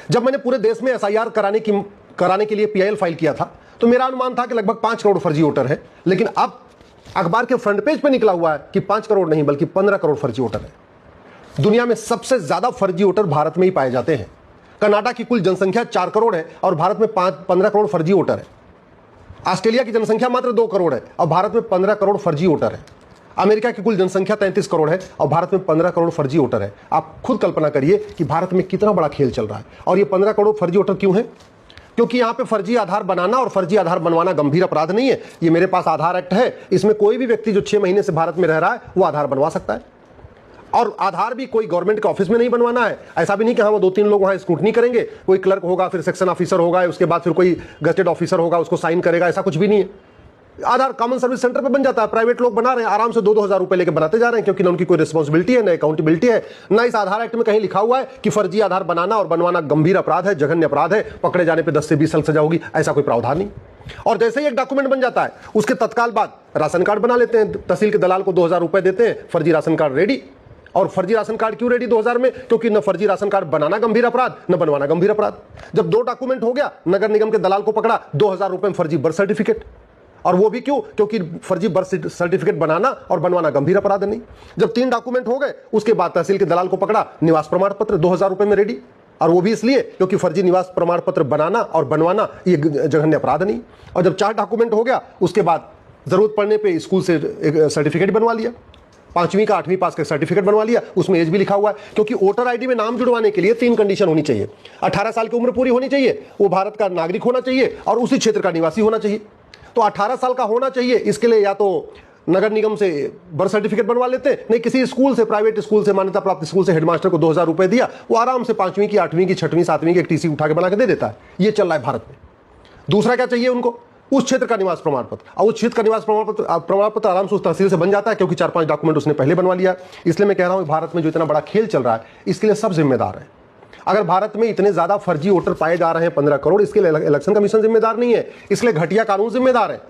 जब मैंने पूरे देश में एसआईआर कराने के लिए पीआईएल फाइल किया था तो मेरा अनुमान था कि लगभग 5 करोड़ फर्जी वोटर है, लेकिन अब अखबार के फ्रंट पेज पे निकला हुआ है कि 5 करोड़ नहीं बल्कि 15 करोड़ फर्जी वोटर है। दुनिया में सबसे ज्यादा फर्जी वोटर भारत में ही पाए जाते हैं। कर्नाटक की कुल जनसंख्या 4 करोड़ है और भारत में 15 करोड़ फर्जी वोटर है। ऑस्ट्रेलिया की जनसंख्या मात्र 2 करोड़ है और भारत में 15 करोड़ फर्जी वोटर है। अमेरिका की कुल जनसंख्या 33 करोड़ है और भारत में 15 करोड़ फर्जी वोटर है। आप खुद कल्पना करिए कि भारत में कितना बड़ा खेल चल रहा है। और ये 15 करोड़ फर्जी वोटर क्यों है? क्योंकि यहां पे फर्जी आधार बनाना और फर्जी आधार बनवाना गंभीर अपराध नहीं है। ये मेरे पास आधार एक्ट है, इसमें कोई भी व्यक्ति जो 6 महीने से भारत में रह रहा है वो आधार बनवा सकता है। और आधार भी कोई गवर्नमेंट के ऑफिस में नहीं बनवाना है। ऐसा भी नहीं कि हाँ 2-3 लोग वहां स्क्रूटनी करेंगे, कोई क्लर्क होगा, फिर सेक्शन ऑफिसर होगा, उसके बाद फिर कोई गजेटेड ऑफिसर होगा, उसको साइन करेगा, ऐसा कुछ भी नहीं है। आधार कॉमन सर्विस सेंटर पे बन जाता है। प्राइवेट लोग बना रहे हैं, आराम से 2-2 हजार रुपए लेके बनाते जा रहे हैं, क्योंकि ना उनकी कोई रिस्पॉन्सिबिलिटी है, ना अकाउंटेबिलिटी है, ना इस आधार एक्ट में कहीं लिखा हुआ है कि फर्जी आधार बनाना और बनवाना गंभीर अपराध है, जघन्य अपराध है, पकड़े जाने पे 10 से 20 साल सजा होगी। ऐसा कोई प्रावधान नहीं। और जैसे ही एक डॉक्यूमेंट बन जाता है उसके तत्काल बाद राशन कार्ड बना लेते हैं। तहसील के दलाल को 2000 रुपए देते हैं, फर्जी राशन कार्ड रेडी। और फर्जी राशन कार्ड क्यों रेडी 2000 में? क्योंकि न फर्जी राशन कार्ड बनाना गंभीर अपराध, न बनवाना गंभीर अपराध। जब 2 डॉक्यूमेंट हो गया, नगर निगम के दलाल को पकड़ा, 2000 रुपए में फर्जी बर्थ सर्टिफिकेट। और वो भी क्यों? क्योंकि फर्जी बर्थ सर्टिफिकेट बनाना और बनवाना गंभीर अपराध नहीं। जब 3 डॉक्यूमेंट हो गए उसके बाद तहसील के दलाल को पकड़ा, निवास प्रमाण पत्र 2000 रुपए में रेडी। और वो भी इसलिए क्योंकि फर्जी निवास प्रमाण पत्र बनाना और बनवाना ये जघन्य अपराध नहीं। और जब 4 डॉक्यूमेंट हो गया उसके बाद जरूरत पड़ने पर स्कूल से एक सर्टिफिकेट बनवा लिया, 5वीं का 8वीं पास का सर्टिफिकेट बनवा लिया, उसमें एज भी लिखा हुआ है। क्योंकि वोटर आईडी में नाम जुड़वाने के लिए 3 कंडीशन होनी चाहिए। 18 साल की उम्र पूरी होनी चाहिए, वो भारत का नागरिक होना चाहिए और उसी क्षेत्र का निवासी होना चाहिए। तो 18 साल का होना चाहिए, इसके लिए या तो नगर निगम से बर्थ सर्टिफिकेट बनवा लेते हैं, नहीं किसी स्कूल से, प्राइवेट स्कूल से, मान्यता प्राप्त स्कूल से हेडमास्टर को 2000 रुपए दिया, वो आराम से 5वीं की 8वीं की 6वीं 7वीं की एक टीसी उठा के बना के दे देता है। ये चल रहा है भारत में। दूसरा क्या चाहिए उनको? उस क्षेत्र का निवास प्रमाण पत्र। और उस क्षेत्र का निवास प्रमाण पत्र आराम से उस तहसील से बन जाता है, क्योंकि 4-5 डॉक्यूमेंट उसने पहले बनवा लिया। इसलिए मैं कह रहा हूं भारत में जो इतना बड़ा खेल चल रहा है इसके लिए सब जिम्मेदार है। अगर भारत में इतने ज्यादा फर्जी वोटर पाए जा रहे हैं 15 करोड़, इसके लिए इलेक्शन कमीशन जिम्मेदार नहीं है, इसलिए घटिया कानून जिम्मेदार है।